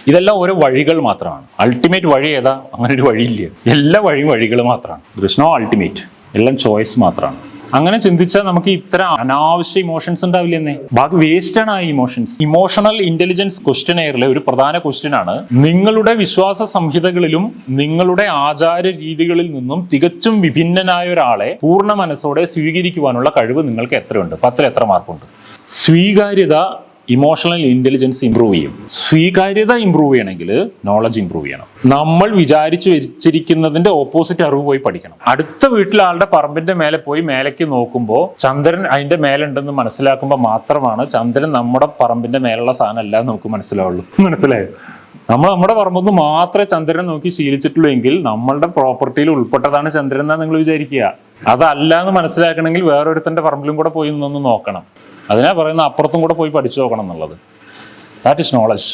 ഇതെല്ലാം ഓരോ വഴികൾ മാത്രമാണ്. അൾട്ടിമേറ്റ് വഴി ഏതാ? അങ്ങനെ ഒരു വഴിയില്ല. എല്ലാ വഴിയും വഴികൾ മാത്രമാണ്. There is no ultimate. എല്ലാം ചോയ്സ് മാത്രമാണ്. അങ്ങനെ ചിന്തിച്ചാൽ നമുക്ക് ഇത്തരം അനാവശ്യ ഇമോഷൻസ് ഉണ്ടാവില്ലെന്നേ. ബാക്കി വേസ്റ്റ് ആണ് ആ ഇമോഷൻസ്. ഇമോഷണൽ ഇന്റലിജൻസ് ക്വസ്റ്റ്യനെയറിലെ ഒരു പ്രധാന ക്വസ്റ്റ്യൻ ആണ്, നിങ്ങളുടെ വിശ്വാസ സംഹിതകളിലും നിങ്ങളുടെ ആചാര രീതികളിൽ നിന്നും തികച്ചും വിഭിന്നനായ ഒരാളെ പൂർണ്ണ മനസ്സോടെ സ്വീകരിക്കുവാനുള്ള കഴിവ് നിങ്ങൾക്ക് എത്രയുണ്ട്? 10 എത്ര മാർക്കുണ്ട്? സ്വീകാര്യത ഇമോഷണൽ ഇന്റലിജൻസ് ഇംപ്രൂവ് ചെയ്യും. സ്വീകാര്യത ഇംപ്രൂവ് ചെയ്യണമെങ്കിൽ നോളജ് ഇംപ്രൂവ് ചെയ്യണം. നമ്മൾ വിചാരിച്ചു വെച്ചിരിക്കുന്നതിന്റെ ഓപ്പോസിറ്റ് അറിവ് പോയി പഠിക്കണം. അടുത്ത വീട്ടിലെ ആളുടെ പറമ്പിന്റെ മേലെ പോയി മേലേക്ക് നോക്കുമ്പോൾ ചന്ദ്രൻ അതിന്റെ മേലുണ്ടെന്ന് മനസ്സിലാക്കുമ്പോൾ മാത്രമാണ് ചന്ദ്രൻ നമ്മുടെ പറമ്പിന്റെ മേലുള്ള സാധനം അല്ല നമുക്ക് മനസ്സിലാവുള്ളൂ. മനസ്സിലായോ? നമ്മൾ നമ്മുടെ പറമ്പൊന്ന് മാത്രമേ ചന്ദ്രനെ നോക്കി ശീലിച്ചിട്ടുള്ളൂ എങ്കിൽ നമ്മളുടെ പ്രോപ്പർട്ടിയിൽ ഉൾപ്പെട്ടതാണ് ചന്ദ്രൻ എന്നാ നിങ്ങൾ വിചാരിക്കുക. അതല്ല എന്ന് മനസ്സിലാക്കണമെങ്കിൽ വേറൊരുത്തന്റെ പറമ്പിലും കൂടെ പോയി ഒന്ന് നോക്കണം. അതിനാ പറയുന്ന അപ്പുറത്തും കൂടെ പോയി പഠിച്ചു നോക്കണം എന്നുള്ളത്. That is knowledge.